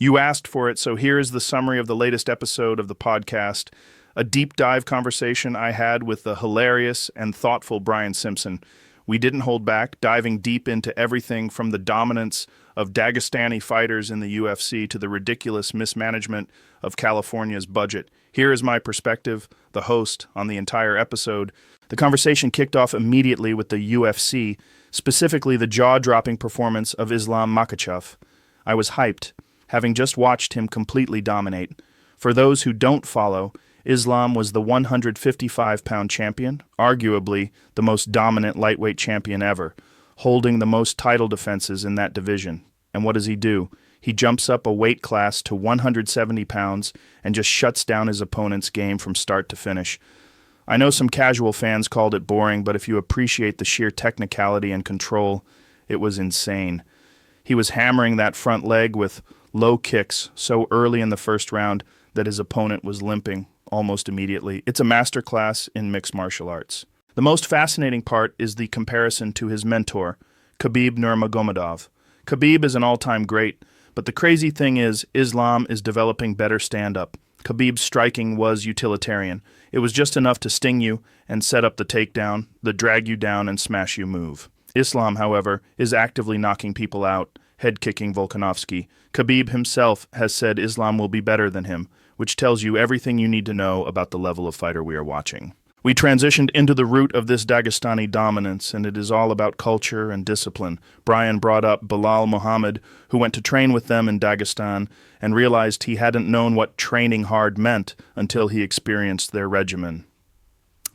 You asked for it, so here is the summary of the latest episode of the podcast, a deep dive conversation I had with the hilarious and thoughtful Brian Simpson. We didn't hold back, diving deep into everything from the dominance of Dagestani fighters in the UFC to the ridiculous mismanagement of California's budget. Here is my perspective, the host, on the entire episode. The conversation kicked off immediately with the UFC, specifically the jaw-dropping performance of Islam Makhachev. I was hyped, having just watched him completely dominate. For those who don't follow, Islam was the 155-pound champion, arguably the most dominant lightweight champion ever, holding the most title defenses in that division. And what does he do? He jumps up a weight class to 170 pounds and just shuts down his opponent's game from start to finish. I know some casual fans called it boring, but if you appreciate the sheer technicality and control, it was insane. He was hammering that front leg with low kicks so early in the first round that his opponent was limping almost immediately. It's a masterclass in mixed martial arts. The most fascinating part is the comparison to his mentor, Khabib Nurmagomedov. Khabib is an all-time great, but the crazy thing is Islam is developing better stand-up. Khabib's striking was utilitarian. It was just enough to sting you and set up the takedown, the drag you down and smash you move. Islam, however, is actively knocking people out, head-kicking Volkanovski. Khabib himself has said Islam will be better than him, which tells you everything you need to know about the level of fighter we are watching. We transitioned into the root of this Dagestani dominance, and it is all about culture and discipline. Brian brought up Bilal Muhammad, who went to train with them in Dagestan, and realized he hadn't known what training hard meant until he experienced their regimen.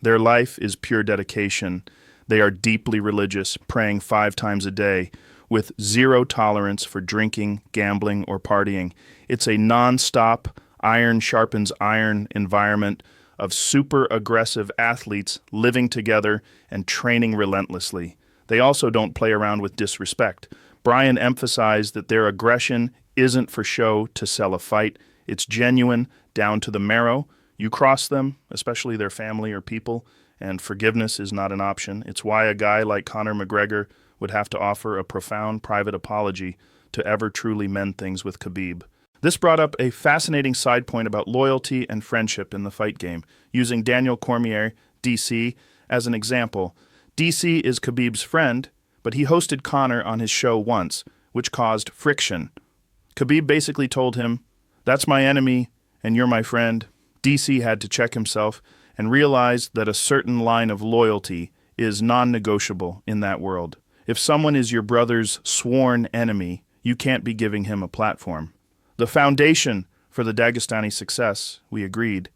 Their life is pure dedication. They are deeply religious, praying 5 times a day, with zero tolerance for drinking, gambling, or partying. It's a non-stop, iron sharpens iron environment of super aggressive athletes living together and training relentlessly. They also don't play around with disrespect. Brian emphasized that their aggression isn't for show to sell a fight. It's genuine, down to the marrow. You cross them, especially their family or people, and forgiveness is not an option. It's why a guy like Conor McGregor would have to offer a profound private apology to ever truly mend things with Khabib. This brought up a fascinating side point about loyalty and friendship in the fight game, using Daniel Cormier, DC, as an example. DC is Khabib's friend, but he hosted Conor on his show once, which caused friction. Khabib basically told him, "That's my enemy, and you're my friend." DC had to check himself and realize that a certain line of loyalty is non-negotiable in that world. If someone is your brother's sworn enemy, you can't be giving him a platform. The foundation for the Dagestani success, we agreed,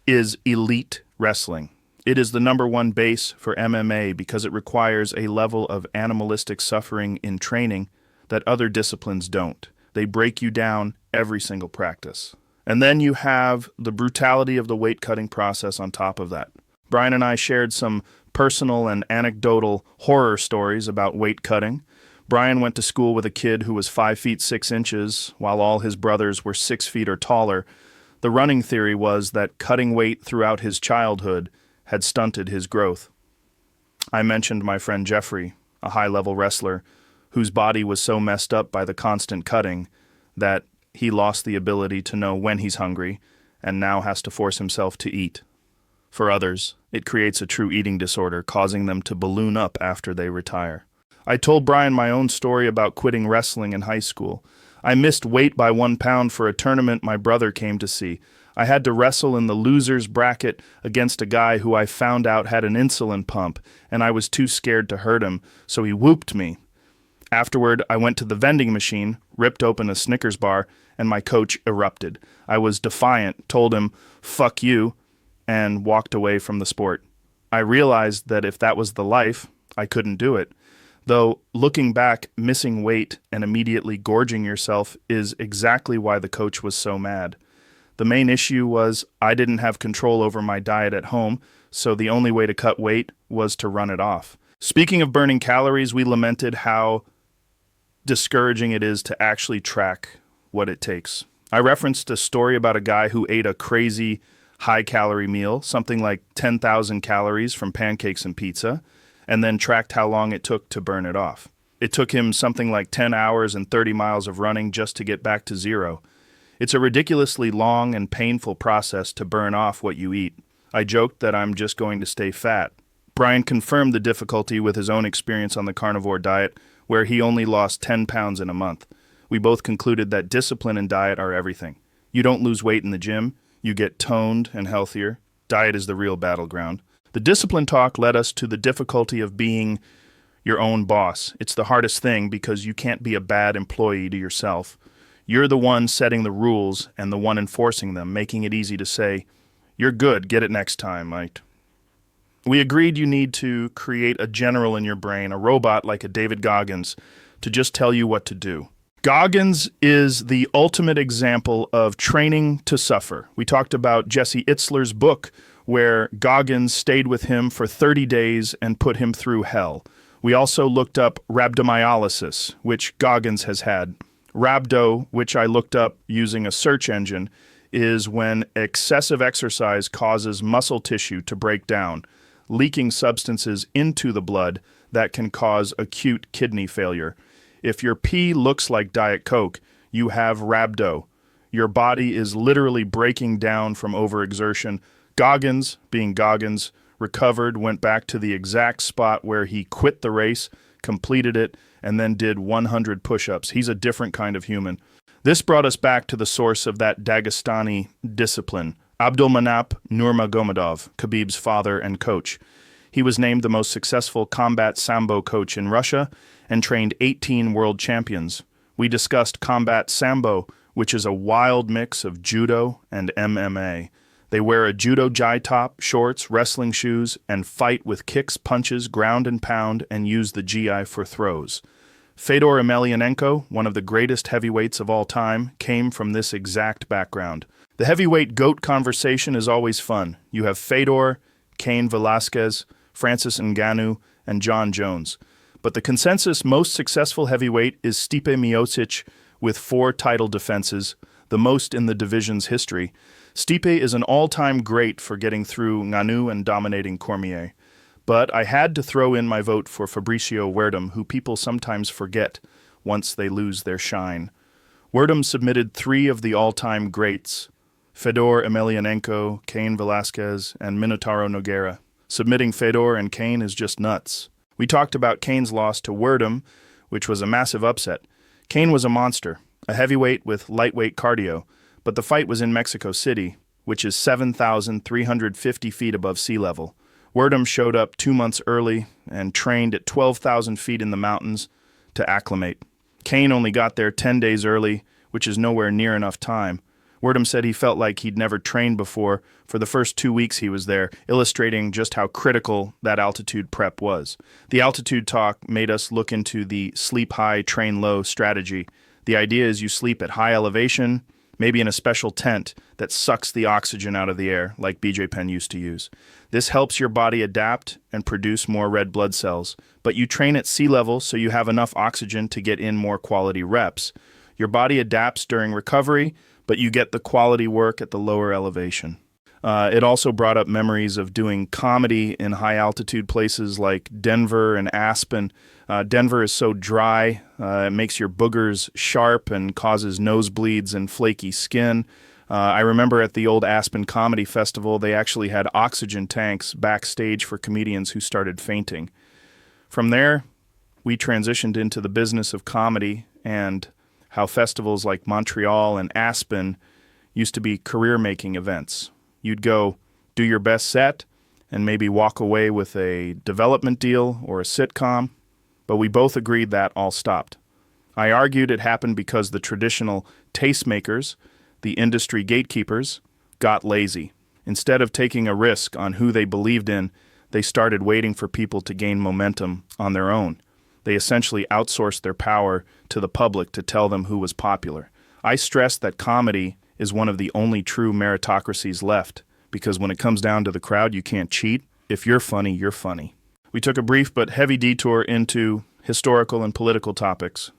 is elite wrestling. It is the #1 base for MMA because it requires a level of animalistic suffering in training that other disciplines don't. They break you down every single practice. And then you have the brutality of the weight cutting process on top of that. Brian and I shared some personal and anecdotal horror stories about weight cutting. Brian went to school with a kid who was 5 feet 6 inches, while all his brothers were 6 feet or taller. The running theory was that cutting weight throughout his childhood had stunted his growth. I mentioned my friend Jeffrey, a high-level wrestler, whose body was so messed up by the constant cutting that he lost the ability to know when he's hungry and now has to force himself to eat. For others, it creates a true eating disorder, causing them to balloon up after they retire. I told Brian my own story about quitting wrestling in high school. I missed weight by 1 pound for a tournament my brother came to see. I had to wrestle in the loser's bracket against a guy who I found out had an insulin pump, and I was too scared to hurt him, so he whooped me. Afterward, I went to the vending machine, ripped open a Snickers bar, and my coach erupted. I was defiant, told him, "Fuck you," and walked away from the sport. I realized that if that was the life, I couldn't do it. Though, looking back, missing weight and immediately gorging yourself is exactly why the coach was so mad. The main issue was I didn't have control over my diet at home, so the only way to cut weight was to run it off. Speaking of burning calories, we lamented how discouraging it is to actually track what it takes. I referenced a story about a guy who ate a crazy high-calorie meal, something like 10,000 calories from pancakes and pizza, and then tracked how long it took to burn it off. It took him something like 10 hours and 30 miles of running just to get back to zero. It's a ridiculously long and painful process to burn off what you eat. I joked that I'm just going to stay fat. Brian confirmed the difficulty with his own experience on the carnivore diet, where he only lost 10 pounds in a month. We both concluded that discipline and diet are everything. You don't lose weight in the gym, you get toned and healthier. Diet is the real battleground. The discipline talk led us to the difficulty of being your own boss. It's the hardest thing because you can't be a bad employee to yourself. You're the one setting the rules and the one enforcing them, making it easy to say, "You're good, get it next time, mate." We agreed you need to create a general in your brain, a robot like a David Goggins, to just tell you what to do. Goggins is the ultimate example of training to suffer. We talked about Jesse Itzler's book, where Goggins stayed with him for 30 days and put him through hell. We also looked up rhabdomyolysis, which Goggins has had. Rhabdo, which I looked up using a search engine, is when excessive exercise causes muscle tissue to break down, leaking substances into the blood that can cause acute kidney failure. If your pee looks like Diet Coke, you have rhabdo. Your body is literally breaking down from overexertion. Goggins, being Goggins, recovered, went back to the exact spot where he quit the race, completed it, and then did 100 push-ups. He's a different kind of human. This brought us back to the source of that Dagestani discipline, Abdulmanap Nurmagomedov, Khabib's father and coach. He was named the most successful combat sambo coach in Russia and trained 18 world champions. We discussed combat sambo, which is a wild mix of judo and MMA. They wear a judo jai top, shorts, wrestling shoes, and fight with kicks, punches, ground and pound, and use the GI for throws. Fedor Emelianenko, one of the greatest heavyweights of all time, came from this exact background. The heavyweight GOAT conversation is always fun. You have Fedor, Cain Velasquez, Francis Ngannou, and John Jones. But the consensus most successful heavyweight is Stipe Miocic with 4 title defenses, the most in the division's history. Stipe is an all-time great for getting through Ngannou and dominating Cormier. But I had to throw in my vote for Fabricio Werdum, who people sometimes forget once they lose their shine. Werdum submitted 3 of the all-time greats, Fedor Emelianenko, Cain Velasquez, and Minotauro Nogueira. Submitting Fedor and Cain is just nuts. We talked about Cain's loss to Werdum, which was a massive upset. Cain was a monster, a heavyweight with lightweight cardio, but the fight was in Mexico City, which is 7,350 feet above sea level. Werdum showed up 2 months early and trained at 12,000 feet in the mountains to acclimate. Cain only got there 10 days early, which is nowhere near enough time. Werdum said he felt like he'd never trained before for the first 2 weeks he was there, illustrating just how critical that altitude prep was. The altitude talk made us look into the sleep high, train low strategy. The idea is you sleep at high elevation, maybe in a special tent that sucks the oxygen out of the air, like BJ Penn used to use. This helps your body adapt and produce more red blood cells, but you train at sea level so you have enough oxygen to get in more quality reps. Your body adapts during recovery, but you get the quality work at the lower elevation. It also brought up memories of doing comedy in high-altitude places like Denver and Aspen. Denver is so dry, it makes your boogers sharp and causes nosebleeds and flaky skin. I remember at the old Aspen Comedy Festival, they actually had oxygen tanks backstage for comedians who started fainting. From there, we transitioned into the business of comedy and how festivals like Montreal and Aspen used to be career-making events. You'd go do your best set and maybe walk away with a development deal or a sitcom, but we both agreed that all stopped. I argued it happened because the traditional tastemakers, the industry gatekeepers, got lazy. Instead of taking a risk on who they believed in, they started waiting for people to gain momentum on their own. They essentially outsourced their power to the public to tell them who was popular. I stress that comedy is one of the only true meritocracies left, because when it comes down to the crowd, you can't cheat. If you're funny, you're funny. We took a brief but heavy detour into historical and political topics.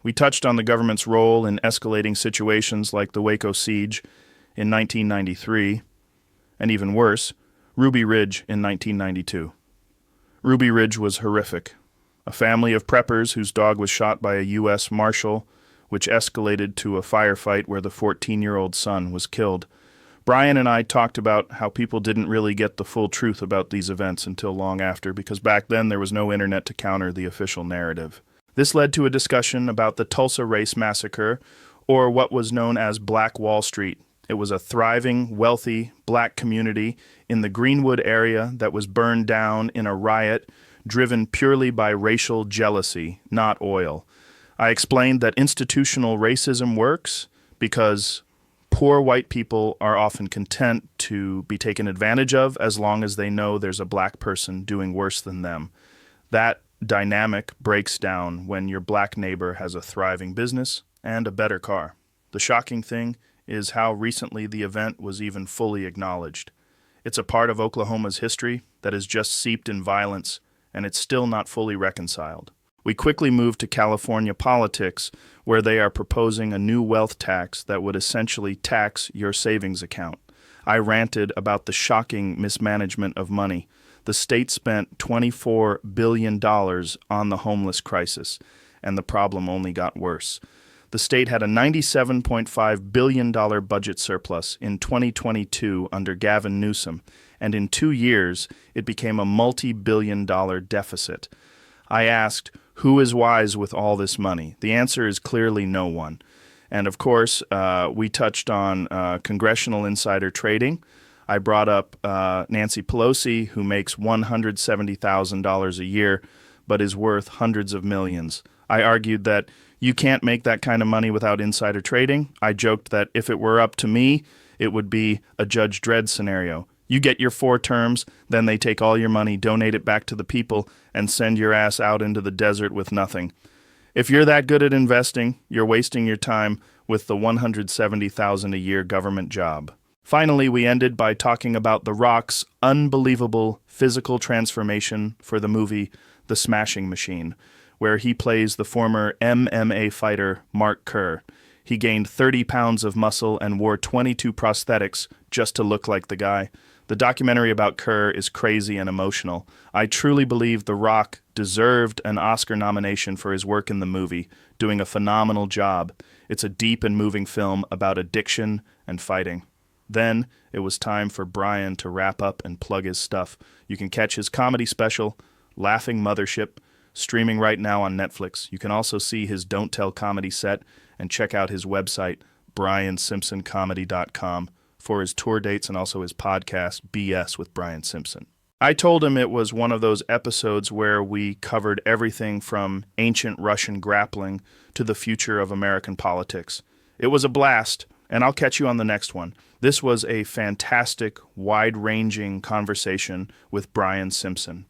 We touched on the government's role in escalating situations like the Waco siege in 1993, and even worse, Ruby Ridge in 1992. Ruby Ridge was horrific. A family of preppers whose dog was shot by a U.S. Marshal, which escalated to a firefight where the 14-year-old son was killed. Brian and I talked about how people didn't really get the full truth about these events until long after, because back then there was no internet to counter the official narrative. This led to a discussion about the Tulsa Race Massacre, or what was known as Black Wall Street. It was a thriving, wealthy, black community in the Greenwood area that was burned down in a riot driven purely by racial jealousy, not oil. I explained that institutional racism works because poor white people are often content to be taken advantage of as long as they know there's a black person doing worse than them. That dynamic breaks down when your black neighbor has a thriving business and a better car. The shocking thing is how recently the event was even fully acknowledged. It's a part of Oklahoma's history that is just seeped in violence, and it's still not fully reconciled. We quickly moved to California politics, where they are proposing a new wealth tax that would essentially tax your savings account. I ranted about the shocking mismanagement of money. The state spent $24 billion on the homeless crisis, and the problem only got worse. The state had a $97.5 billion budget surplus in 2022 under Gavin Newsom, and in 2 years, it became a multi-billion-dollar deficit. I asked, who is wise with all this money? The answer is clearly no one. And of course, we touched on congressional insider trading. I brought up Nancy Pelosi, who makes $170,000 a year, but is worth hundreds of millions. I argued that you can't make that kind of money without insider trading. I joked that if it were up to me, it would be a Judge Dredd scenario. You get your 4 terms, then they take all your money, donate it back to the people, and send your ass out into the desert with nothing. If you're that good at investing, you're wasting your time with the $170,000 a year government job. Finally, we ended by talking about The Rock's unbelievable physical transformation for the movie The Smashing Machine, where he plays the former MMA fighter Mark Kerr. He gained 30 pounds of muscle and wore 22 prosthetics just to look like the guy. The documentary about Kerr is crazy and emotional. I truly believe The Rock deserved an Oscar nomination for his work in the movie, doing a phenomenal job. It's a deep and moving film about addiction and fighting. Then it was time for Brian to wrap up and plug his stuff. You can catch his comedy special, Laughing Mothership, streaming right now on Netflix. You can also see his Don't Tell comedy set and check out his website, briansimpsoncomedy.com, for his tour dates and also his podcast, BS with Brian Simpson. I told him it was one of those episodes where we covered everything from ancient Russian grappling to the future of American politics. It was a blast, and I'll catch you on the next one. This was a fantastic, wide-ranging conversation with Brian Simpson.